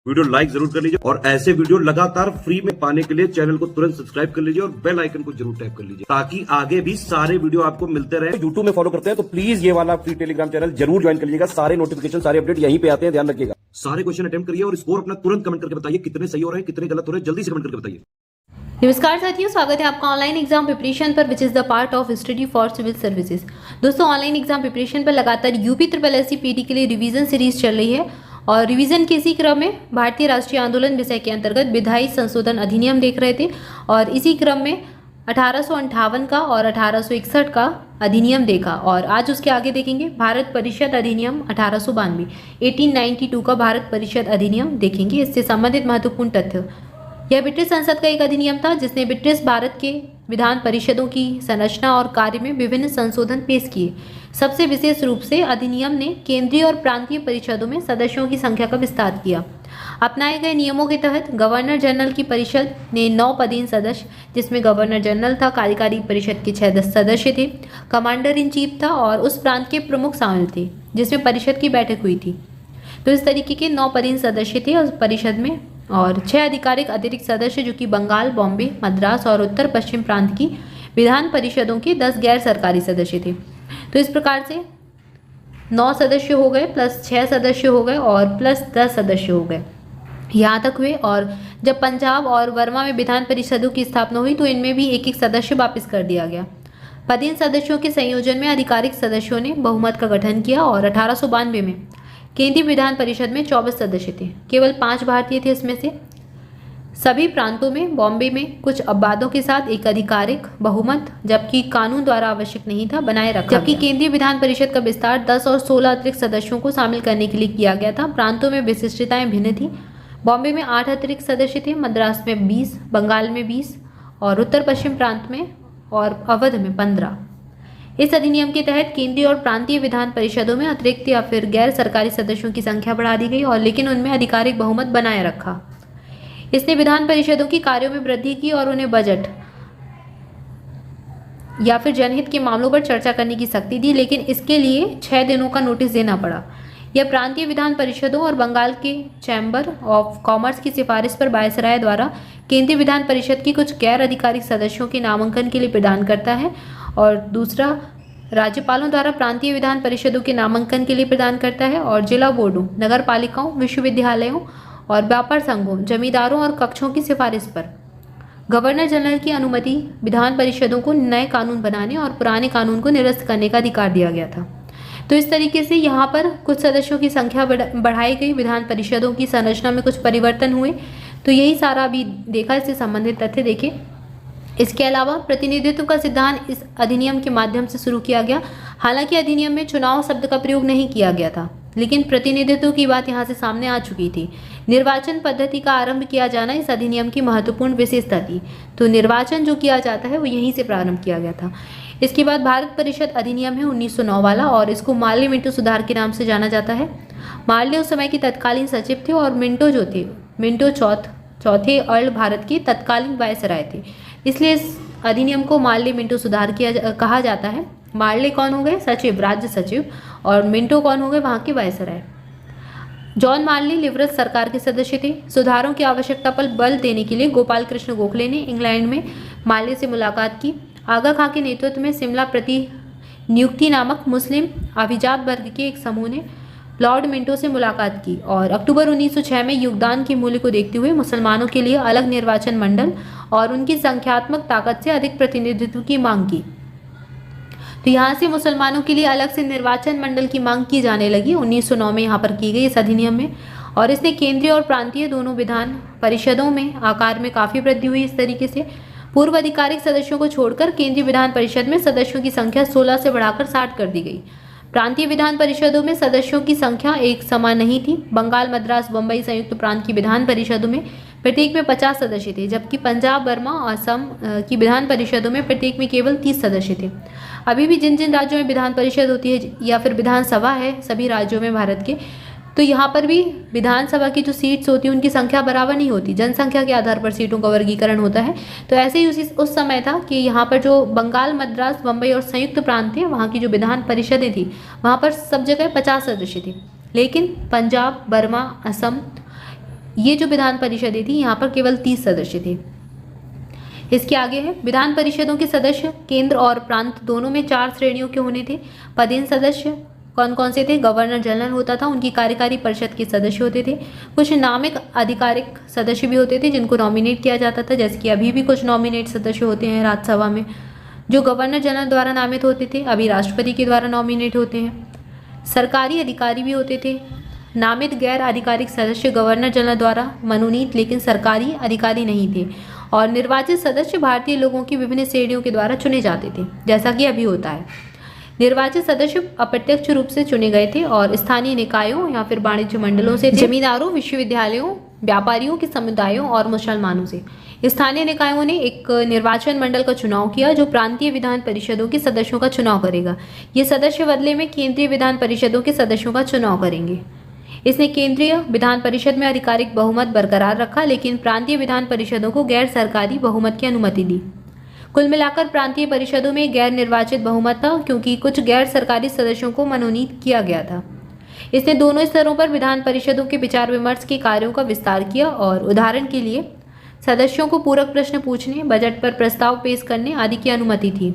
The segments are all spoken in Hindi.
वीडियो लाइक जरूर कर लीजिए और ऐसे वीडियो लगातार फ्री में पाने के लिए चैनल को तुरंत सब्सक्राइब कर लीजिए और बेल आइकन को जरूर टैप कर लीजिए ताकि आगे भी सारे वीडियो आपको मिलते रहे। यूट्यूब में फॉलो करते हैं तो प्लीज ये वाला फ्री टेलीग्राम चैनल जरूर ज्वाइन कर लीजिएगा। सारे नोटिफिकेशन सारे अपडेट यहीं पे आते हैं, ध्यान रखिएगा। सारे क्वेश्चन अटेम्प्ट करिए और स्कोर अपना तुरंत कमेंट करके बताइए कितने सही हो रहे हैं कितने गलत हो रहे हैं, जल्दी से कमेंट करके बताइए। नमस्कार साथियों, स्वागत है आपका ऑनलाइन एग्जाम प्रिपरेशन पर which is the part of study for civil services. दोस्तों, ऑनलाइन एग्जाम प्रिपरेशन पर लगातार यूपी ट्रिपल एससी पीटी के लिए रिवीजन सीरीज चल रही है और रिवीजन के इसी क्रम में भारतीय राष्ट्रीय आंदोलन विषय के अंतर्गत विधायी संशोधन अधिनियम देख रहे थे और इसी क्रम में 1858 का और 1861 का अधिनियम देखा और आज उसके आगे देखेंगे भारत परिषद अधिनियम 1892 1892 का भारत परिषद अधिनियम देखेंगे। इससे संबंधित महत्वपूर्ण तथ्य, यह ब्रिटिश संसद का एक अधिनियम था जिसने ब्रिटिश भारत के विधान परिषदों की संरचना और कार्य में विभिन्न संशोधन पेश किए। सबसे विशेष रूप से अधिनियम ने केंद्रीय और प्रांतीय परिषदों में सदस्यों की संख्या का विस्तार किया। अपनाए गए नियमों के तहत गवर्नर जनरल की परिषद ने 9 पदीन सदस्य, जिसमें गवर्नर जनरल था, कार्यकारी परिषद के 6 सदस्य थे, कमांडर इन चीफ था और उस प्रांत के प्रमुख शामिल थे जिसमें परिषद की बैठक हुई थी। तो इस तरीके के 9 पदीन सदस्य थे उस परिषद में और 6 आधिकारिक अतिरिक्त सदस्य जो कि बंगाल, बॉम्बे, मद्रास और उत्तर पश्चिम प्रांत की विधान परिषदों के 10 गैर सरकारी सदस्य थे। तो इस प्रकार से 9 सदस्य हो गए प्लस 6 सदस्य हो गए और प्लस 10 सदस्य हो गए, यहाँ तक हुए। और जब पंजाब और वर्मा में विधान परिषदों की स्थापना हुई तो इनमें भी एक एक सदस्य वापस कर दिया गया। पदीन सदस्यों के संयोजन में आधिकारिक सदस्यों ने बहुमत का गठन किया और 1892 में केंद्रीय विधान परिषद में 24 सदस्य थे, केवल 5 भारतीय थे। इसमें से सभी प्रांतों में बॉम्बे में कुछ अपवादों के साथ एक आधिकारिक बहुमत, जबकि कानून द्वारा आवश्यक नहीं था, बनाए रखा। जबकि केंद्रीय विधान परिषद का विस्तार 10 और 16 अतिरिक्त सदस्यों को शामिल करने के लिए किया गया था। प्रांतों में विशिष्टताएं भिन्न थी। बॉम्बे में 8 अतिरिक्त सदस्य थे, मद्रास में 20, बंगाल में 20 और उत्तर पश्चिम प्रांत में और अवध में 15। इस अधिनियम के तहत केंद्रीय और प्रांतीय विधान परिषदों में अतिरिक्त या फिर गैर सरकारी सदस्यों की संख्या बढ़ा दी गई और लेकिन उनमें आधिकारिक बहुमत बनाए रखा। इसने विधान परिषदों की कार्यों में वृद्धि की और उन्हें बजट या फिर जनहित के मामलों पर चर्चा करने की शक्ति दी, लेकिन इसके लिए 6 दिनों का नोटिस देना पड़ा। यह प्रांतीय विधान परिषदों और बंगाल के चैम्बर ऑफ कॉमर्स की सिफारिश पर वायसराय द्वारा केंद्रीय विधान परिषद की कुछ गैर आधिकारिक सदस्यों के नामांकन के लिए प्रदान करता है और दूसरा राज्यपालों द्वारा प्रांतीय विधान परिषदों के नामांकन के लिए प्रदान करता है और जिला बोर्डों, नगर पालिकाओं, विश्वविद्यालयों और व्यापार संघों, जमींदारों और कक्षों की सिफारिश पर गवर्नर जनरल की अनुमति विधान परिषदों को नए कानून बनाने और पुराने कानून को निरस्त करने का अधिकार दिया गया था। तो इस तरीके से यहाँ पर कुछ सदस्यों की संख्या बढ़ाई गई, विधान परिषदों की संरचना में कुछ परिवर्तन हुए। तो यही सारा अभी देखा, इससे संबंधित तथ्य देखे। इसके अलावा प्रतिनिधित्व का सिद्धांत इस अधिनियम के माध्यम से शुरू किया गया। हालांकि अधिनियम में चुनाव शब्द का प्रयोग नहीं किया गया था, लेकिन प्रतिनिधित्व की बात यहाँ से सामने आ चुकी थी। निर्वाचन पद्धति का आरंभ किया जाना इस अधिनियम की महत्वपूर्ण विशेषता थी। तो निर्वाचन जो किया जाता है वो यहीं से प्रारंभ किया गया था। इसके बाद भारत परिषद अधिनियम है 1909 वाला और इसको मार्ले मिंटो सुधार के नाम से जाना जाता है। मार्ले उस समय के तत्कालीन सचिव थे और मिंटो जो थे, मिंटो चौथे अर्ल भारत के तत्कालीन वायसराय थे, इसलिए इस अधिनियम को मार्ले मिंटो सुधार कहा जाता है। मार्ले कौन हो गए? सचिव, राज्य सचिव, और मिंटो कौन हो गए? वहाँ के वायसराय। जॉन मार्ले लिबरल सरकार के सदस्य थे। सुधारों की आवश्यकता पर बल देने के लिए गोपाल कृष्ण गोखले ने इंग्लैंड में मार्ले से मुलाकात की। आगा खां के नेतृत्व में शिमला प्रति नियुक्ति नामक मुस्लिम अभिजात वर्ग के एक समूह ने लॉर्ड मिंटो से मुलाकात की और अक्टूबर 1906 में योगदान के मूल्य को देखते हुए मुसलमानों के लिए अलग निर्वाचन मंडल और उनकी संख्यात्मक ताकत से अधिक प्रतिनिधित्व की मांग की। तो यहाँ से मुसलमानों के लिए अलग से निर्वाचन मंडल की मांग की जाने लगी 1909 में यहाँ पर की गई इस अधिनियम में। और इसने केंद्रीय और प्रांतीय दोनों विधान परिषदों में आकार में काफ़ी वृद्धि हुई। इस तरीके से पूर्व आधिकारिक सदस्यों को छोड़कर केंद्रीय विधान परिषद में सदस्यों की संख्या 16 से बढ़ाकर 60 कर दी गई। प्रांतीय विधान परिषदों में सदस्यों की संख्या एक समान नहीं थी। बंगाल, मद्रास, बम्बई संयुक्त प्रांत की विधान परिषदों में प्रत्येक में 50 सदस्य थे, जबकि पंजाब, वर्मा और असम की विधान परिषदों में प्रत्येक में केवल 30 सदस्य थे। अभी भी जिन जिन राज्यों में विधान परिषद होती है या फिर विधानसभा है सभी राज्यों में भारत के, तो यहाँ पर भी विधानसभा की जो सीट्स होती हैं उनकी संख्या बराबर नहीं होती, जनसंख्या के आधार पर सीटों का वर्गीकरण होता है। तो ऐसे ही उस समय था कि यहाँ पर जो बंगाल, मद्रास, बम्बई और संयुक्त प्रांत थे, वहाँ की जो विधान परिषदें थी वहाँ पर सब जगह 50 सदस्य थे, लेकिन पंजाब, बर्मा, असम ये जो विधान परिषदें थी यहाँ पर केवल 30 सदस्य थे। इसके आगे है विधान परिषदों के सदस्य केंद्र और प्रांत दोनों में 4 श्रेणियों के होने थे। पदेन सदस्य कौन कौन से थे? गवर्नर जनरल होता था, उनकी कार्यकारी परिषद के सदस्य होते थे। कुछ नामिक आधिकारिक सदस्य भी होते थे जिनको नॉमिनेट किया जाता था, जैसे कि अभी भी कुछ नॉमिनेट सदस्य होते हैं राज्यसभा में जो गवर्नर जनरल द्वारा नामित होते थे, अभी राष्ट्रपति के द्वारा नॉमिनेट होते हैं। सरकारी अधिकारी भी होते थे। नामित गैर आधिकारिक सदस्य गवर्नर जनरल द्वारा मनोनीत लेकिन सरकारी अधिकारी नहीं थे। और निर्वाचित सदस्य भारतीय लोगों की विभिन्न श्रेणियों के द्वारा चुने जाते थे, जैसा कि अभी होता है। निर्वाचित सदस्य अप्रत्यक्ष रूप से चुने गए थे और स्थानीय निकायों या फिर वाणिज्य मंडलों से, जमींदारों, विश्वविद्यालयों, व्यापारियों के समुदायों और मुसलमानों से। स्थानीय निकायों ने एक निर्वाचन मंडल का चुनाव किया जो प्रांतीय विधान परिषदों के सदस्यों का चुनाव करेगा। ये सदस्य बदले में केंद्रीय विधान परिषदों के सदस्यों का चुनाव करेंगे। इसने केंद्रीय विधान परिषद में आधिकारिक बहुमत बरकरार रखा लेकिन प्रांतीय विधान परिषदों को गैर सरकारी बहुमत की अनुमति दी। कुल मिलाकर प्रांतीय परिषदों में गैर निर्वाचित बहुमत था क्योंकि कुछ गैर सरकारी सदस्यों को मनोनीत किया गया था। इसने दोनों स्तरों पर विधान परिषदों के विचार विमर्श के कार्यों का विस्तार किया और उदाहरण के लिए सदस्यों को पूरक प्रश्न पूछने, बजट पर प्रस्ताव पेश करने आदि की अनुमति थी।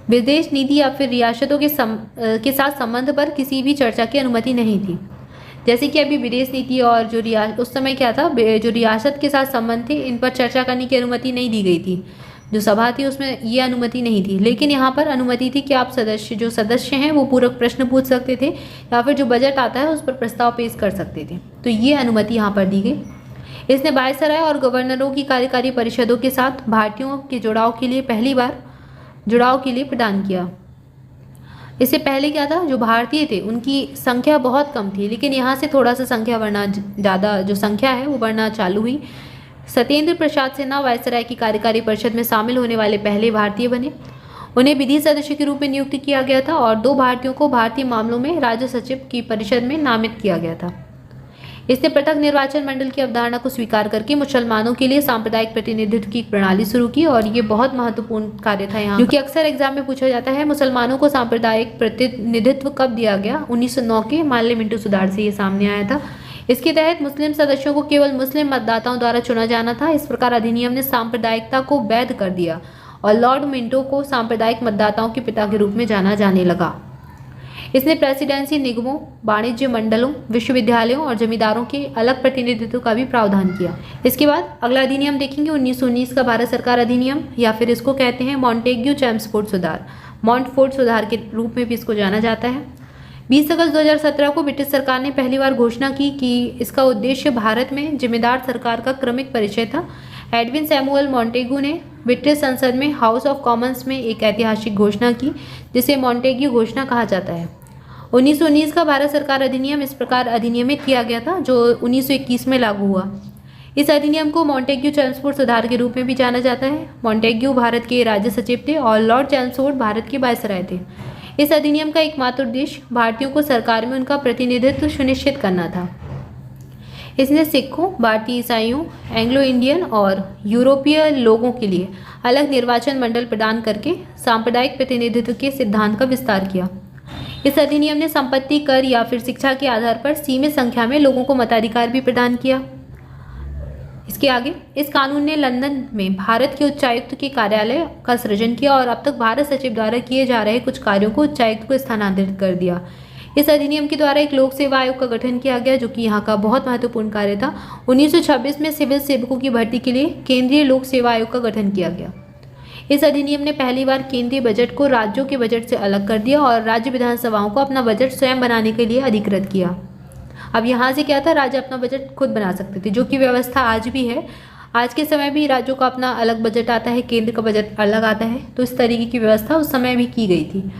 विदेश नीति या फिर रियासतों के साथ संबंध पर किसी भी चर्चा की अनुमति नहीं थी। जैसे कि अभी विदेश नीति और जो उस समय क्या था, जो रियासत के साथ संबंध थे, इन पर चर्चा करने की अनुमति नहीं दी गई थी। जो सभा थी उसमें ये अनुमति नहीं थी, लेकिन यहाँ पर अनुमति थी कि आप जो सदस्य हैं वो पूरक प्रश्न पूछ सकते थे या फिर जो बजट आता है उस पर प्रस्ताव पेश कर सकते थे। तो ये अनुमति यहाँ पर दी गई। इसने वायसराय और गवर्नरों की कार्यकारी परिषदों के साथ भारतीयों के जुड़ाव के लिए प्रदान किया। इससे पहले क्या था, जो भारतीय थे उनकी संख्या बहुत कम थी, लेकिन यहाँ से थोड़ा सा संख्या बढ़ना, ज़्यादा जो संख्या है वो बढ़ना चालू हुई। सत्येंद्र प्रसाद सिन्हा वायसराय की कार्यकारी परिषद में शामिल होने वाले पहले भारतीय बने। उन्हें विधि सदस्य के रूप में नियुक्त किया गया था और 2 भारतीयों को भारतीय मामलों में राज्य सचिव की परिषद में नामित किया गया था। इसने पृथक निर्वाचन मंडल की अवधारणा को स्वीकार करके मुसलमानों के लिए सांप्रदायिक प्रतिनिधित्व की एक प्रणाली शुरू की और ये बहुत महत्वपूर्ण कार्य था यहाँ, क्योंकि अक्सर एग्जाम में पूछा जाता है मुसलमानों को सांप्रदायिक प्रतिनिधित्व कब दिया गया। 1909 के माल्य मिंटो सुधार से ये सामने आया था। इसके तहत मुस्लिम सदस्यों को केवल मुस्लिम मतदाताओं द्वारा चुना जाना था। इस प्रकार अधिनियम ने सांप्रदायिकता को वैध कर दिया और लॉर्ड मिंटो को सांप्रदायिक मतदाताओं के पिता के रूप में जाना जाने लगा। इसने प्रेसिडेंसी निगमों, वाणिज्य मंडलों, विश्वविद्यालयों और जमींदारों के अलग प्रतिनिधित्व का भी प्रावधान किया। इसके बाद अगला अधिनियम देखेंगे 1919 का भारत सरकार अधिनियम, या फिर इसको कहते हैं मॉन्टेग्यू चैम्सफोर्ड सुधार, मॉन्टफोर्ड सुधार के रूप में भी इसको जाना जाता है। 20 अगस्त 2017 को ब्रिटिश सरकार ने पहली बार घोषणा की कि इसका उद्देश्य भारत में जिम्मेदार सरकार का क्रमिक परिचय था। एडविन सैमुअल मॉन्टेग्यू ने ब्रिटिश संसद में हाउस ऑफ कॉमन्स में एक ऐतिहासिक घोषणा की जिसे मॉन्टेग्यू घोषणा कहा जाता है। 1919 का भारत सरकार अधिनियम इस प्रकार अधिनियमित किया गया था जो 1921 में लागू हुआ। इस अधिनियम को मॉन्टेग्यू चैम्सफोर्ड सुधार के रूप में भी जाना जाता है। मॉन्टेग्यू भारत के राज्य सचिव थे और लॉर्ड चैम्सफोर्ड भारत के वायसराय थे। इस अधिनियम का एकमात्र उद्देश्य भारतीयों को सरकार में उनका प्रतिनिधित्व सुनिश्चित करना था। इसने सिखों, भारतीय ईसाइयों, एंग्लो इंडियन और यूरोपीय लोगों के लिए अलग निर्वाचन मंडल प्रदान करके सांप्रदायिक प्रतिनिधित्व के सिद्धांत का विस्तार किया। इस अधिनियम ने संपत्ति कर या फिर शिक्षा के आधार पर सीमित संख्या में लोगों को मताधिकार भी प्रदान किया। इसके आगे इस कानून ने लंदन में भारत के उच्चायुक्त के कार्यालय का सृजन किया और अब तक भारत सचिव द्वारा किए जा रहे कुछ कार्यों को उच्चायुक्त को स्थानांतरित कर दिया। इस अधिनियम के द्वारा एक लोक सेवा आयोग का गठन किया गया जो कि यहाँ का बहुत महत्वपूर्ण कार्य था। 1926 में सिविल सेवकों की भर्ती के लिए केंद्रीय लोक सेवा आयोग का गठन किया गया। इस अधिनियम ने पहली बार केंद्रीय बजट को राज्यों के बजट से अलग कर दिया और राज्य विधानसभाओं को अपना बजट स्वयं बनाने के लिए अधिकृत किया। अब यहाँ से क्या था, राज्य अपना बजट खुद बना सकते थे, जो कि व्यवस्था आज भी है। आज के समय भी राज्यों का अपना अलग बजट आता है, केंद्र का बजट अलग आता है, तो इस तरीके की व्यवस्था उस समय भी की गई थी।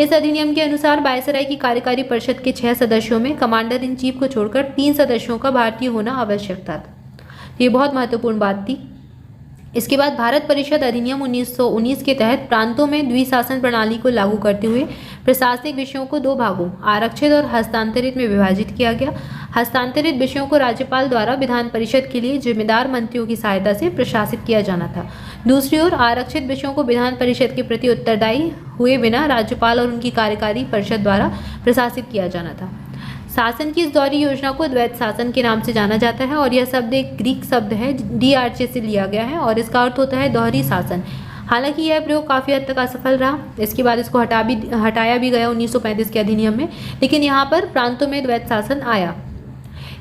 इस अधिनियम के अनुसार वायसराय की कार्यकारी परिषद के 6 सदस्यों में कमांडर इन चीफ को छोड़कर 3 सदस्यों का भारतीय होना आवश्यक था। ये बहुत महत्वपूर्ण बात थी। इसके बाद भारत परिषद अधिनियम 1919 के तहत प्रांतों में द्विशासन प्रणाली को लागू करते हुए प्रशासनिक विषयों को 2 भागों आरक्षित और हस्तांतरित में विभाजित किया गया। हस्तांतरित विषयों को राज्यपाल द्वारा विधान परिषद के लिए जिम्मेदार मंत्रियों की सहायता से प्रशासित किया जाना था। दूसरी ओर आरक्षित विषयों को विधान परिषद के प्रति उत्तरदायी हुए बिना राज्यपाल और उनकी कार्यकारी परिषद द्वारा प्रशासित किया जाना था। शासन की इस दोहरी योजना को द्वैत शासन के नाम से जाना जाता है और यह शब्द एक ग्रीक शब्द है DRC से लिया गया है और इसका अर्थ होता है दोहरी शासन। हालांकि यह प्रयोग काफ़ी हद तक असफल रहा। इसके बाद इसको हटाया भी गया 1935 के अधिनियम में, लेकिन यहाँ पर प्रांतों में द्वैत शासन आया।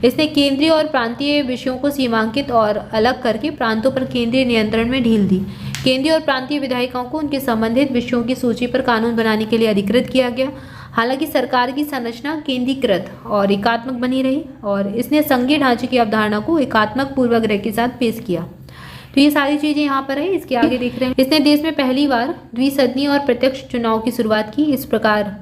इसने केंद्रीय और प्रांतीय विषयों को सीमांकित और अलग करके प्रांतों पर केंद्रीय नियंत्रण में ढील दी। केंद्रीय और प्रांतीय विधायिकाओं को उनके संबंधित विषयों की सूची पर कानून बनाने के लिए अधिकृत किया गया। हालांकि सरकार की संरचना केंद्रीकृत और एकात्मक बनी रही और इसने संघीय ढांचे की अवधारणा को एकात्मक पूर्वाग्रह के साथ पेश किया। तो ये सारी चीज़ें यहाँ पर है। इसके आगे देख रहे हैं, इसने देश में पहली बार द्विसदनीय और प्रत्यक्ष चुनाव की शुरुआत की। इस प्रकार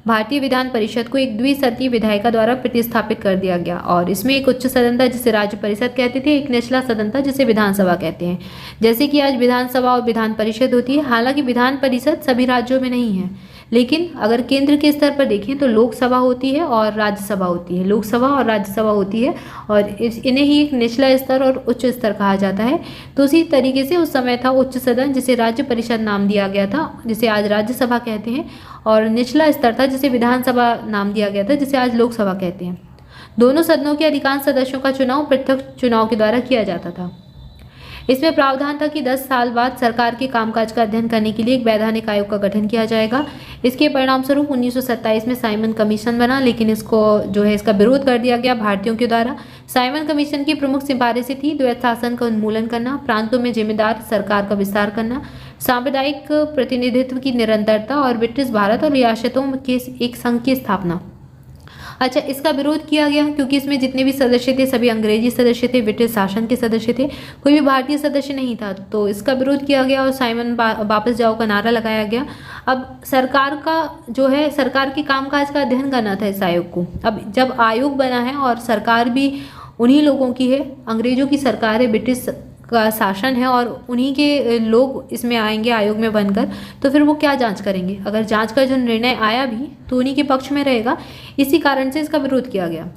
भारतीय विधान परिषद को एक द्विसदनीय विधायिका द्वारा प्रतिस्थापित कर दिया गया और इसमें एक उच्च सदन था जिसे राज्य परिषद कहते थे, एक निचला सदन था जिसे विधानसभा कहते हैं। जैसे कि आज विधानसभा और विधान परिषद होती है। हालांकि विधान परिषद सभी राज्यों में नहीं है, लेकिन अगर केंद्र के स्तर पर देखें तो लोकसभा होती है और राज्यसभा होती है। लोकसभा और राज्यसभा होती है और इन्हें ही एक निचला स्तर और उच्च स्तर कहा जाता है। तो उसी तरीके से उस समय था उच्च सदन जिसे राज्य परिषद नाम दिया गया था, जिसे आज राज्यसभा कहते हैं, और निचला स्तर था जिसे विधानसभा नाम दिया गया था, जिसे आज लोकसभा कहते हैं। दोनों सदनों के अधिकांश सदस्यों का चुनाव प्रत्यक्ष चुनाव के द्वारा किया जाता था। इसमें प्रावधान था कि 10 साल बाद सरकार के कामकाज का अध्ययन करने के लिए एक वैधानिक आयोग का गठन किया जाएगा। इसके परिणाम स्वरूप 1927 में साइमन कमीशन बना, लेकिन इसको जो है इसका विरोध कर दिया गया भारतीयों के द्वारा। साइमन कमीशन की प्रमुख सिफारिशें थी द्वैत शासन का उन्मूलन करना, प्रांतों में जिम्मेदार सरकार का विस्तार करना, सांप्रदायिक प्रतिनिधित्व की निरंतरता और ब्रिटिश भारत और रियासतों के एक संघ की स्थापना। अच्छा, इसका विरोध किया गया क्योंकि इसमें जितने भी सदस्य थे सभी अंग्रेजी सदस्य थे, ब्रिटिश शासन के सदस्य थे, कोई भी भारतीय सदस्य नहीं था। तो इसका विरोध किया गया और साइमन वापस जाओ का नारा लगाया गया। अब सरकार का जो है सरकार के कामकाज का अध्ययन करना था इस आयोग को। अब जब आयोग बना है और सरकार भी उन्हीं लोगों की है, अंग्रेजों की सरकार है, ब्रिटिश का शासन है और उन्हीं के लोग इसमें आएंगे आयोग में बनकर, तो फिर वो क्या जांच करेंगे? अगर जांच का जो निर्णय आया भी तो उन्हीं के पक्ष में रहेगा। इसी कारण से इसका विरोध किया गया।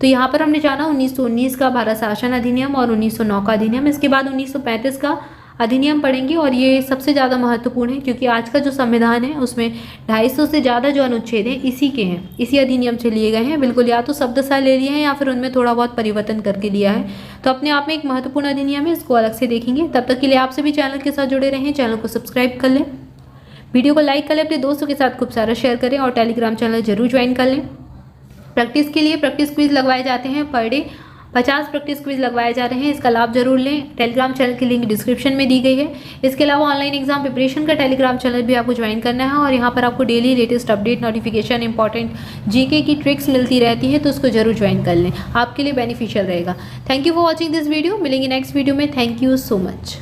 तो यहाँ पर हमने जाना 1919 का भारत शासन अधिनियम और 1909 का अधिनियम। इसके बाद 1935 का अधिनियम पढ़ेंगे और ये सबसे ज़्यादा महत्वपूर्ण है क्योंकि आज का जो संविधान है उसमें 250 से ज़्यादा जो अनुच्छेद हैं इसी के हैं, इसी अधिनियम से लिए गए हैं। बिल्कुल, या तो शब्दशः ले लिए हैं या फिर उनमें थोड़ा बहुत परिवर्तन करके लिया है। तो अपने आप में एक महत्वपूर्ण अधिनियम है, इसको अलग से देखेंगे। तब तक के लिए आप सभी चैनल के साथ जुड़े रहें, चैनल को सब्सक्राइब कर लें, वीडियो को लाइक कर लें, अपने दोस्तों के साथ खूब सारा शेयर करें और टेलीग्राम चैनल जरूर ज्वाइन कर लें। प्रैक्टिस के लिए प्रैक्टिस क्विज लगवाए जाते हैं, पर डे 50 प्रैक्टिस क्विज लगवाए जा रहे हैं, इसका लाभ जरूर लें। टेलीग्राम चैनल की लिंक डिस्क्रिप्शन में दी गई है। इसके अलावा ऑनलाइन एग्जाम प्रिपरेशन का टेलीग्राम चैनल भी आपको ज्वाइन करना है और यहाँ पर आपको daily latest update, notification, important GK की ट्रिक्स मिलती रहती है, तो उसको जरूर ज्वाइन कर लें, आपके लिए बेनिफिशियल रहेगा। Thank you for watching this video. मिलेंगे नेक्स्ट वीडियो में। Thank you so much.